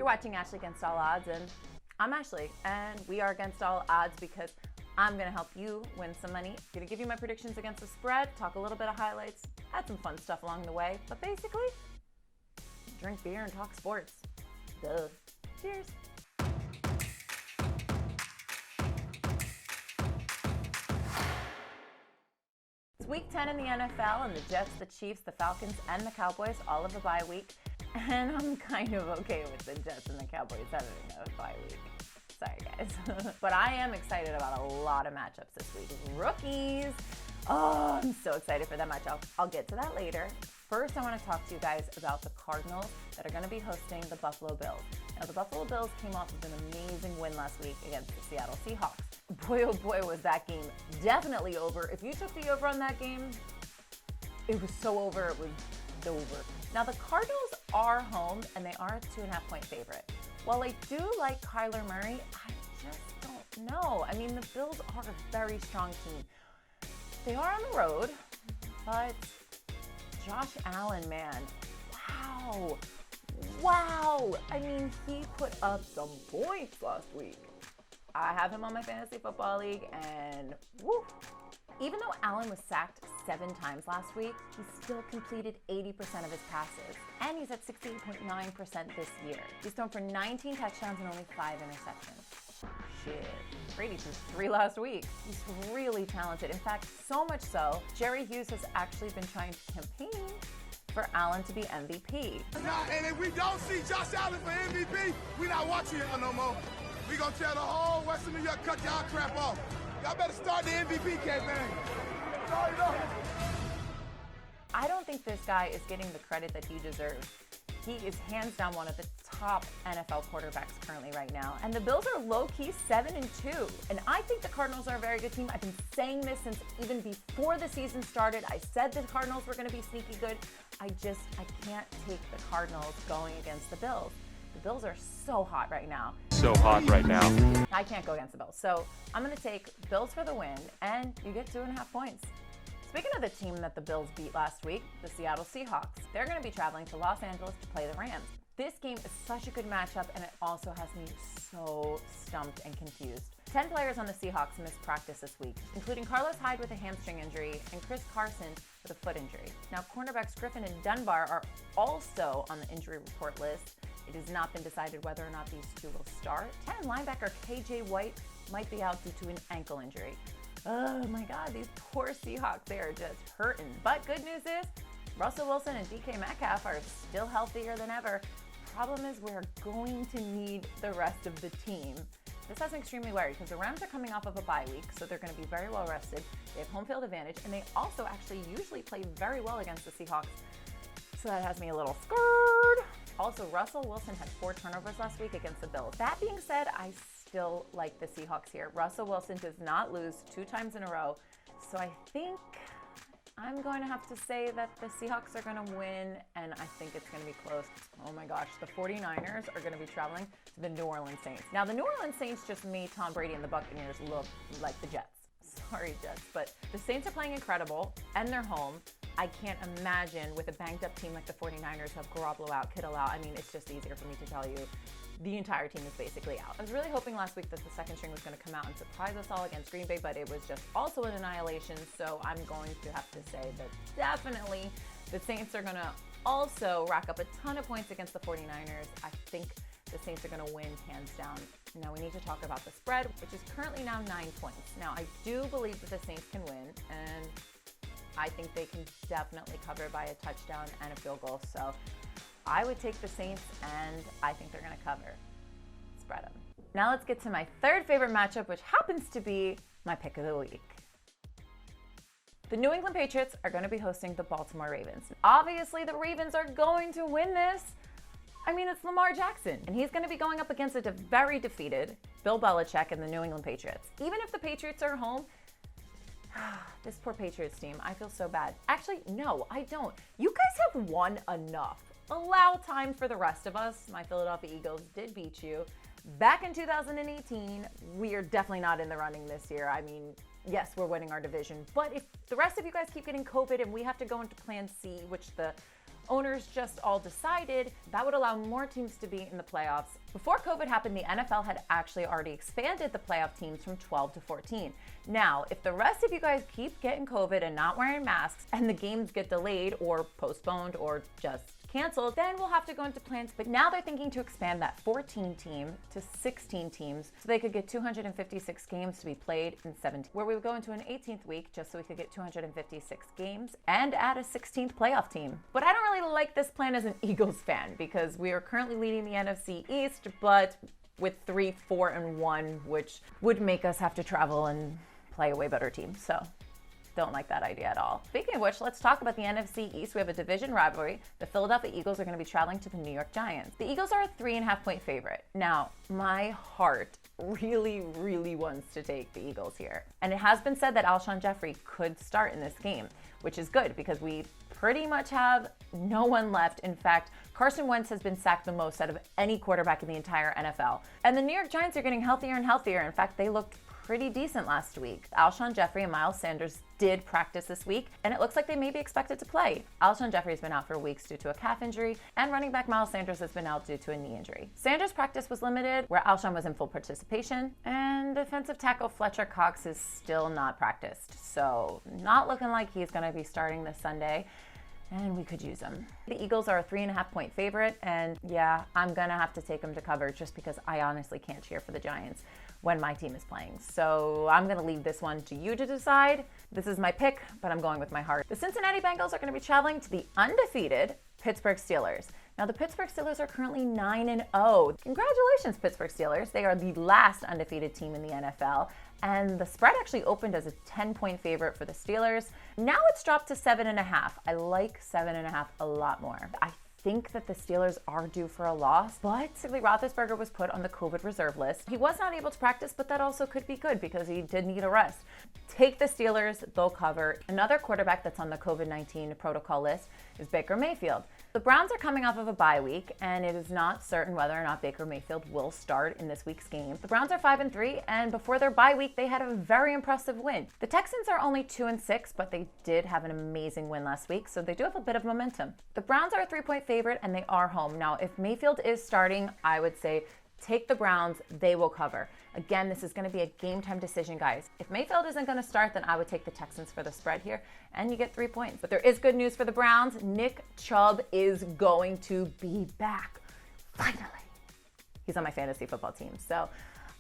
You're watching Ashley Against All Odds, and I'm Ashley, and we are against all odds because I'm going to help you win some money. I'm going to give you my predictions against the spread, talk a little bit of highlights, add some fun stuff along the way, but basically, drink beer and talk sports. Duh. Cheers. It's week 10 in the NFL, and the Jets, the Chiefs, the Falcons, and the Cowboys all have a bye week. And I'm kind of okay with the Jets and the Cowboys having a bye week. Sorry, guys. But I am excited about a lot of matchups this week. Rookies. Oh, I'm so excited for that matchup. I'll get to that later. First, I want to talk to you guys about the Cardinals that are going to be hosting the Buffalo Bills. Now, the Buffalo Bills came off of an amazing win last week against the Seattle Seahawks. Boy, oh boy, was that game definitely over. If you took the over on that game, it was so over, it was over. Now, the Cardinals are home, and they are a 2.5-point favorite. While I do like Kyler Murray, I just don't know. I mean, the Bills are a very strong team. They are on the road, but Josh Allen, man, wow. I mean, he put up some points last week. I have him on my fantasy football league, and woo. Even though Allen was sacked 7 times last week, he still completed 80% of his passes. And he's at 68.9% this year. He's thrown for 19 touchdowns and only 5 interceptions. Shit. Brady threw 3 last week. He's really talented. In fact, so much so, Jerry Hughes has actually been trying to campaign for Allen to be MVP. And if we don't see Josh Allen for MVP, we're not watching it no more. We're going to tell the whole Western New York, cut y'all crap off. Y'all better start the MVP campaign. I don't think this guy is getting the credit that he deserves. He is hands down one of the top NFL quarterbacks currently right now. And the Bills are low-key 7-2. And I think the Cardinals are a very good team. I've been saying this since even before the season started. I said the Cardinals were going to be sneaky good. I can't take the Cardinals going against the Bills. The Bills are so hot right now. I can't go against the Bills. So I'm going to take Bills for the win, and you get 2.5 points. Speaking of the team that the Bills beat last week, the Seattle Seahawks, they're going to be traveling to Los Angeles to play the Rams. This game is such a good matchup, and it also has me so stumped and confused. 10 players on the Seahawks missed practice this week, including Carlos Hyde with a hamstring injury and Chris Carson with a foot injury. Now, cornerbacks Griffin and Dunbar are also on the injury report list. It has not been decided whether or not these two will start. 10 linebacker KJ White might be out due to an ankle injury. Oh my God, these poor Seahawks, they are just hurting. But good news is, Russell Wilson and DK Metcalf are still healthier than ever. Problem is, we're going to need the rest of the team. This has me extremely worried because the Rams are coming off of a bye week, so they're going to be very well rested. They have home field advantage, and they also actually usually play very well against the Seahawks. So that has me a little scared. Also, Russell Wilson had 4 turnovers last week against the Bills. That being said, I still like the Seahawks here. Russell Wilson does not lose 2 times in a row. So I think I'm going to have to say that the Seahawks are going to win, and I think it's going to be close. Oh my gosh, the 49ers are going to be traveling to the New Orleans Saints. Now, the New Orleans Saints just made Tom Brady and the Buccaneers look like the Jets. Sorry, Jets, but the Saints are playing incredible, and they're home. I can't imagine with a banged-up team like the 49ers have Garoppolo out, Kittle out. I mean, it's just easier for me to tell you the entire team is basically out. I was really hoping last week that the second string was going to come out and surprise us all against Green Bay, but it was just also an annihilation, so I'm going to have to say that definitely the Saints are going to also rack up a ton of points against the 49ers. I think the Saints are going to win hands down. Now we need to talk about the spread, which is currently now 9 points. Now I do believe that the Saints can win, and I think they can definitely cover by a touchdown and a field goal. So I would take the Saints, and I think they're going to cover. Spread them. Now let's get to my third favorite matchup, which happens to be my pick of the week. The New England Patriots are going to be hosting the Baltimore Ravens. Obviously, the Ravens are going to win this. I mean, it's Lamar Jackson, and he's going to be going up against a very defeated Bill Belichick and the New England Patriots. Even if the Patriots are home, this poor Patriots team, I feel so bad. Actually, no, I don't. You guys have won enough. Allow time for the rest of us. My Philadelphia Eagles did beat you. Back in 2018, we are definitely not in the running this year. I mean, yes, we're winning our division, but if the rest of you guys keep getting COVID and we have to go into plan C, which the owners just all decided that would allow more teams to be in the playoffs. Before COVID happened, the NFL had actually already expanded the playoff teams from 12 to 14. Now, if the rest of you guys keep getting COVID and not wearing masks and the games get delayed or postponed or just canceled, then we'll have to go into plans. But now they're thinking to expand that 14 team to 16 teams so they could get 256 games to be played in 17, where we would go into an 18th week just so we could get 256 games and add a 16th playoff team. But I don't really like this plan as an Eagles fan because we are currently leading the NFC East, but with 3, 4, and 1, which would make us have to travel and play a way better team. So don't like that idea at all. Speaking of which, let's talk about the NFC East. We have a division rivalry. The Philadelphia Eagles are going to be traveling to the New York Giants. The Eagles are a 3.5-point favorite. Now, my heart really, really wants to take the Eagles here. And it has been said that Alshon Jeffrey could start in this game, which is good because we pretty much have no one left. In fact, Carson Wentz has been sacked the most out of any quarterback in the entire NFL. And the New York Giants are getting healthier and healthier. In fact, they looked pretty decent last week. Alshon Jeffrey and Miles Sanders did practice this week, and it looks like they may be expected to play. Alshon Jeffrey has been out for weeks due to a calf injury, and running back Miles Sanders has been out due to a knee injury. Sanders' practice was limited, where Alshon was in full participation, and defensive tackle Fletcher Cox is still not practiced, so not looking like he's going to be starting this Sunday. And we could use them. The Eagles are a 3.5-point favorite, and yeah, I'm gonna have to take them to cover just because I honestly can't cheer for the Giants when my team is playing. So I'm gonna leave this one to you to decide. This is my pick, but I'm going with my heart. The Cincinnati Bengals are gonna be traveling to the undefeated Pittsburgh Steelers. Now, the Pittsburgh Steelers are currently 9-0. Congratulations, Pittsburgh Steelers. They are the last undefeated team in the NFL. And the spread actually opened as a 10-point favorite for the Steelers. Now it's dropped to 7.5. I like 7.5 a lot more. I think that the Steelers are due for a loss, but Roethlisberger was put on the COVID reserve list. He was not able to practice, but that also could be good because he did need a rest. Take the Steelers, they'll cover. Another quarterback that's on the COVID-19 protocol list is Baker Mayfield. The Browns are coming off of a bye week, and it is not certain whether or not Baker Mayfield will start in this week's game. The Browns are 5-3, and before their bye week, they had a very impressive win. The Texans are only 2-6, but they did have an amazing win last week, so they do have a bit of momentum. The Browns are a 3-point favorite, and they are home. Now, if Mayfield is starting, I would say take the Browns, they will cover. Again, this is going to be a game time decision, guys. If Mayfield isn't going to start, then I would take the Texans for the spread here, and you get 3 points. But there is good news for the Browns. Nick Chubb is going to be back. Finally. He's on my fantasy football team. So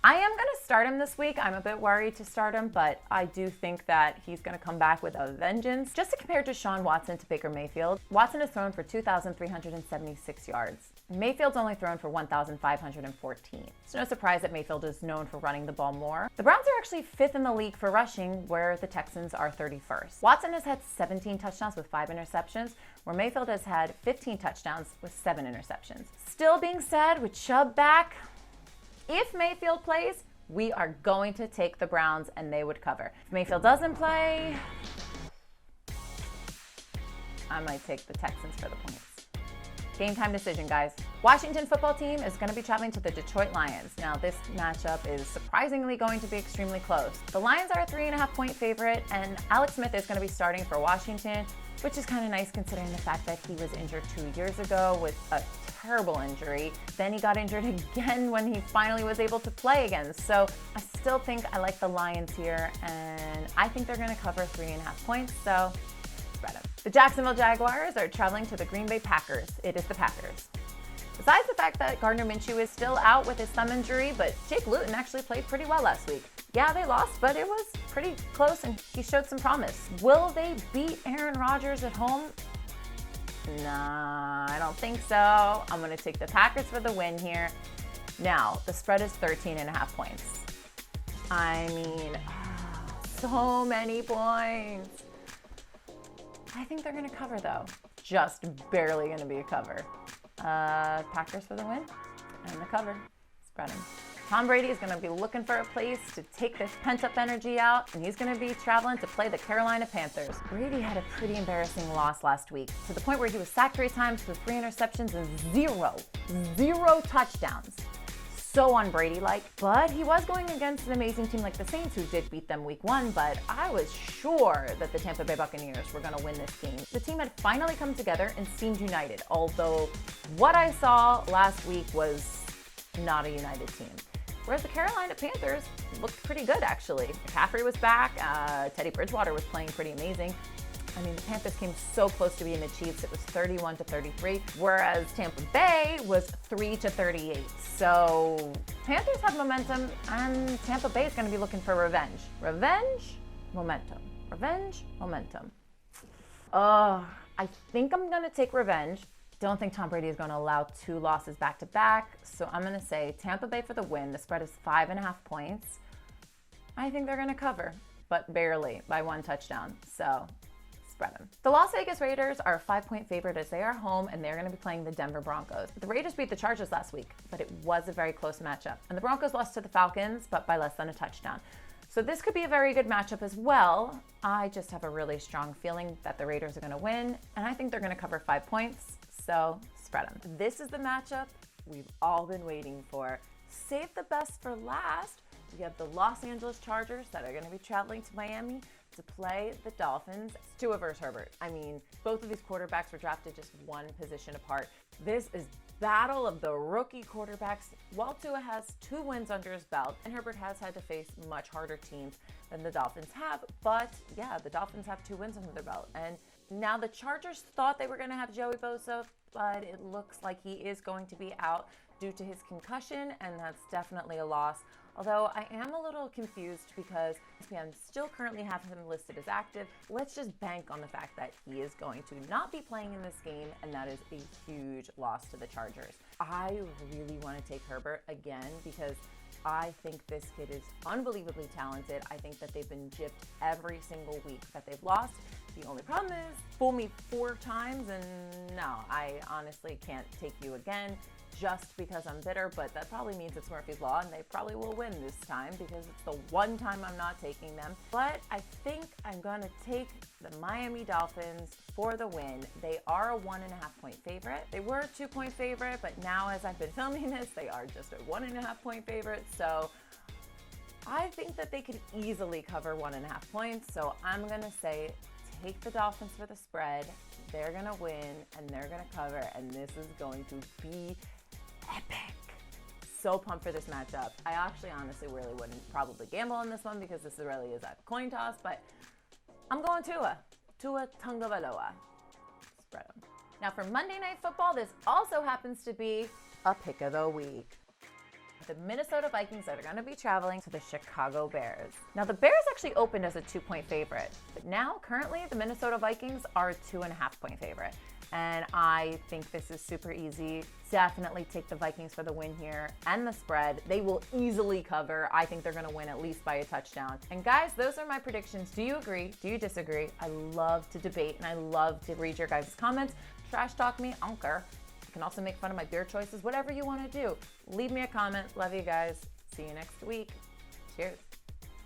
I am going to start him this week. I'm a bit worried to start him, but I do think that he's going to come back with a vengeance. Just to compare Deshaun Watson to Baker Mayfield, Watson has thrown for 2,376 yards. Mayfield's only thrown for 1,514. It's no surprise that Mayfield is known for running the ball more. The Browns are actually 5th in the league for rushing, where the Texans are 31st. Watson has had 17 touchdowns with 5 interceptions, where Mayfield has had 15 touchdowns with 7 interceptions. Still being said, with Chubb back, if Mayfield plays, we are going to take the Browns and they would cover. If Mayfield doesn't play, I might take the Texans for the points. Game time decision, guys. Washington football team is going to be traveling to the Detroit Lions. Now, this matchup is surprisingly going to be extremely close. The Lions are a 3.5-point favorite, and Alex Smith is going to be starting for Washington, which is kind of nice considering the fact that he was injured 2 years ago with a terrible injury. Then he got injured again when he finally was able to play again. So I still think I like the Lions here, and I think they're going to cover 3.5 points. So spread them. The Jacksonville Jaguars are traveling to the Green Bay Packers. It is the Packers. Besides the fact that Gardner Minshew is still out with his thumb injury, but Jake Luton actually played pretty well last week. Yeah, they lost, but it was pretty close and he showed some promise. Will they beat Aaron Rodgers at home? Nah, I don't think so. I'm going to take the Packers for the win here. Now, the spread is 13.5 points. I mean, so many points. I think they're going to cover, though. Just barely going to be a cover. Packers for the win and the cover. Spread them. Tom Brady is going to be looking for a place to take this pent-up energy out, and he's going to be traveling to play the Carolina Panthers. Brady had a pretty embarrassing loss last week, to the point where he was sacked 3 times with 3 interceptions and zero touchdowns. so un-Brady-like, but he was going against an amazing team like the Saints, who did beat them week 1, but I was sure that the Tampa Bay Buccaneers were going to win this game. The team had finally come together and seemed united, although what I saw last week was not a united team. Whereas the Carolina Panthers looked pretty good, actually. McCaffrey was back. Teddy Bridgewater was playing pretty amazing. I mean, the Panthers came so close to beating the Chiefs. It was 31-33, whereas Tampa Bay was 3-38. So Panthers have momentum, and Tampa Bay is going to be looking for revenge. Revenge, momentum. Revenge, momentum. I think I'm going to take revenge. Don't think Tom Brady is going to allow 2 losses back-to-back, so I'm going to say Tampa Bay for the win. The spread is 5.5 points. I think they're going to cover, but barely, by 1 touchdown. So spread them. The Las Vegas Raiders are a 5-point favorite as they are home, and they're going to be playing the Denver Broncos. The Raiders beat the Chargers last week, but it was a very close matchup. And the Broncos lost to the Falcons, but by less than a touchdown. So this could be a very good matchup as well. I just have a really strong feeling that the Raiders are going to win, and I think they're going to cover 5 points. So spread them. This is the matchup we've all been waiting for. Save the best for last. We have the Los Angeles Chargers that are going to be traveling to Miami to play the Dolphins. It's Tua versus Herbert. I mean, both of these quarterbacks were drafted just 1 position apart. This is battle of the rookie quarterbacks. While Tua has 2 wins under his belt, and Herbert has had to face much harder teams than the Dolphins have, but yeah, the Dolphins have 2 wins under their belt. And now the Chargers thought they were going to have Joey Bosa, but it looks like he is going to be out due to his concussion, and that's definitely a loss. Although I am a little confused because ESPN still currently have him listed as active. Let's just bank on the fact that he is going to not be playing in this game, and that is a huge loss to the Chargers. I really want to take Herbert again because I think this kid is unbelievably talented. I think that they've been gypped every single week that they've lost. The only problem is, fool me 4 times, and no, I honestly can't take you again just because I'm bitter, but that probably means it's Murphy's Law, and they probably will win this time because it's the one time I'm not taking them. But I think I'm going to take the Miami Dolphins for the win. They are a 1.5 point favorite. They were a 2 point favorite, but now as I've been filming this, they are just a 1.5 point favorite. So I think that they could easily cover 1.5 points. So I'm going to say take the Dolphins for the spread. They're going to win, and they're going to cover, and this is going to be epic. So pumped for this matchup. I actually honestly really wouldn't probably gamble on this one because this really is a coin toss, but I'm going Tua Tagovailoa. Spread them. Now for Monday Night Football, this also happens to be a pick of the week. The Minnesota Vikings that are going to be traveling to the Chicago Bears. Now the Bears actually opened as a 2 point favorite, but now currently the Minnesota Vikings are a 2.5 point favorite. And I think this is super easy. Definitely take the Vikings for the win here and the spread. They will easily cover. I think they're going to win at least by a touchdown. And guys, those are my predictions. Do you agree? Do you disagree? I love to debate, and I love to read your guys' comments. Trash talk me, I don't care. You can also make fun of my beer choices, whatever you want to do. Leave me a comment. Love you guys. See you next week. Cheers.